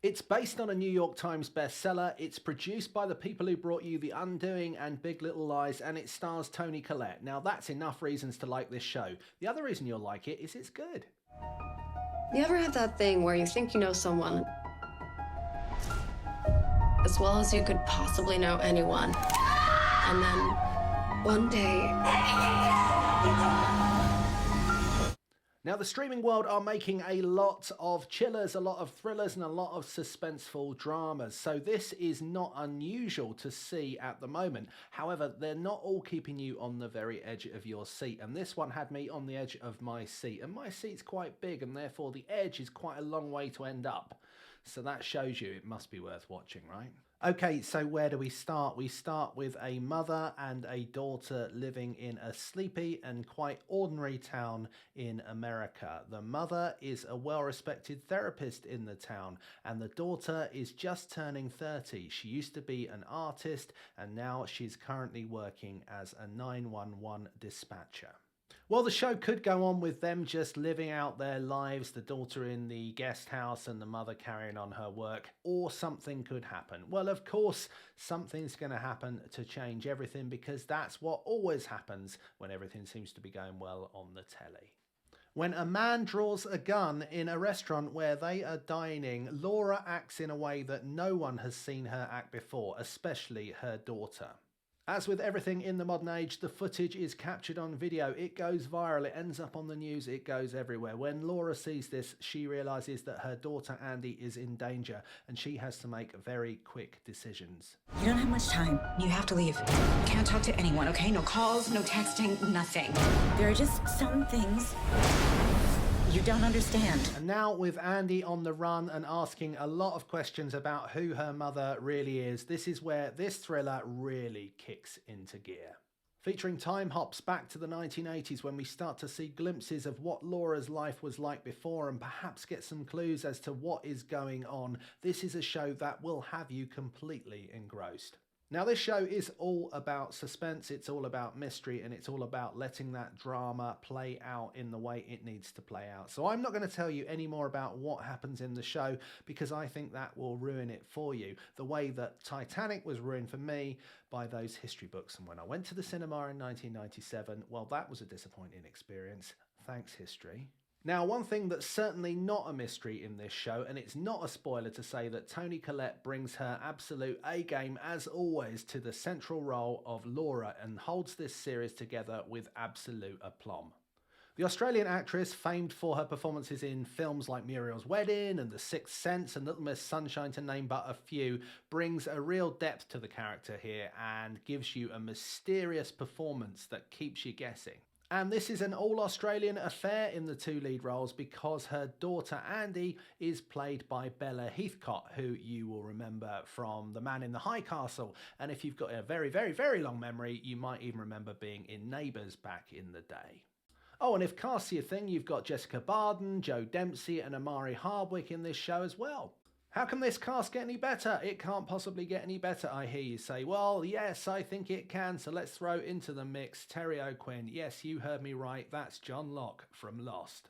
It's based on a New York Times bestseller, it's produced by the people who brought you The Undoing and Big Little Lies, and it stars Toni Collette. Now that's enough reasons to like this show. The other reason you'll like it is it's good. You ever have that thing where you think you know someone as well as you could possibly know anyone, and then one day... Now, the streaming world are making a lot of chillers, a lot of thrillers, and a lot of suspenseful dramas. So this is not unusual to see at the moment. However, they're not all keeping you on the very edge of your seat. And this one had me on the edge of my seat. And my seat's quite big, and therefore the edge is quite a long way to end up. So that shows you it must be worth watching, right? Okay, so where do we start? We start with a mother and a daughter living in a sleepy and quite ordinary town in America. The mother is a well-respected therapist in the town, and the daughter is just turning 30. She used to be an artist, and now she's currently working as a 911 dispatcher. Well, the show could go on with them just living out their lives, the daughter in the guest house and the mother carrying on her work, or something could happen. Well, of course, something's going to happen to change everything, because that's what always happens when everything seems to be going well on the telly. When a man draws a gun in a restaurant where they are dining, Laura acts in a way that no one has seen her act before, especially her daughter. As with everything in the modern age, the footage is captured on video. It goes viral, it ends up on the news, it goes everywhere. When Laura sees this, she realises that her daughter Andy is in danger, and she has to make very quick decisions. You don't have much time. You have to leave. Can't talk to anyone, okay? No calls, no texting, nothing. There are just some things you don't understand. And now with Andy on the run and asking a lot of questions about who her mother really is, this is where this thriller really kicks into gear. Featuring time hops back to the 1980s, when we start to see glimpses of what Laura's life was like before and perhaps get some clues as to what is going on. This is a show that will have you completely engrossed. Now, this show is all about suspense, it's all about mystery, and it's all about letting that drama play out in the way it needs to play out. So I'm not going to tell you any more about what happens in the show, because I think that will ruin it for you. The way that Titanic was ruined for me by those history books. And when I went to the cinema in 1997, well, that was a disappointing experience. Thanks, history. Now, one thing that's certainly not a mystery in this show, and it's not a spoiler to say that Toni Collette brings her absolute A-game, as always, to the central role of Laura and holds this series together with absolute aplomb. The Australian actress, famed for her performances in films like Muriel's Wedding and The Sixth Sense and Little Miss Sunshine, to name but a few, brings a real depth to the character here and gives you a mysterious performance that keeps you guessing. And this is an all-Australian affair in the two lead roles, because her daughter Andy is played by Bella Heathcote, who you will remember from The Man in the High Castle. And if you've got a very, very, very long memory, you might even remember being in Neighbours back in the day. Oh, and if cast's your thing, you've got Jessica Barden, Joe Dempsey and Amari Hardwick in this show as well. How can this cast get any better? It can't possibly get any better, I hear you say. Well, yes, I think it can, so let's throw into the mix Terry O'Quinn. Yes, you heard me right, that's John Locke from Lost.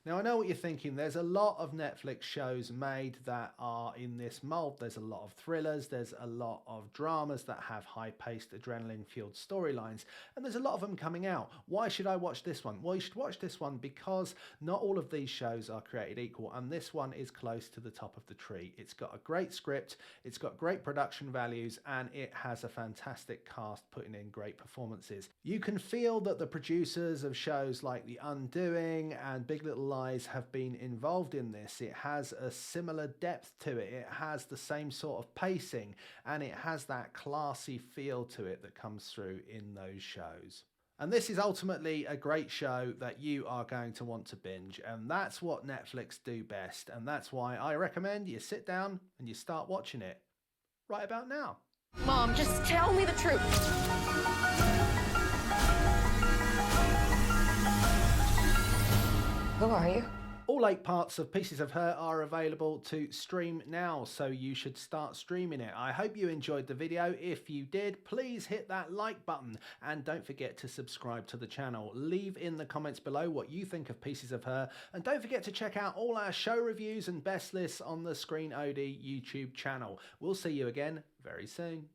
Now, I know what you're thinking. There's a lot of Netflix shows made that are in this mold. There's a lot of thrillers, there's a lot of dramas that have high-paced, adrenaline-fueled storylines, and there's a lot of them coming out. Why should I watch this one? Well, you should watch this one because not all of these shows are created equal, and this one is close to the top of the tree. It's got a great script, it's got great production values, and it has a fantastic cast putting in great performances. You can feel that the producers of shows like The Undoing and Big Little Lies have been involved in this. It has a similar depth to it. It has the same sort of pacing, and it has that classy feel to it that comes through in those shows. And this is ultimately a great show that you are going to want to binge, and that's what Netflix do best, and that's why I recommend you sit down and you start watching it right about now. Mom, just tell me the truth. Who are you? All 8 parts of Pieces of Her are available to stream now, so you should start streaming it. I hope you enjoyed the video. If you did, please hit that like button and don't forget to subscribe to the channel. Leave in the comments below what you think of Pieces of Her, and don't forget to check out all our show reviews and best lists on the Screen OD YouTube channel. We'll see you again very soon.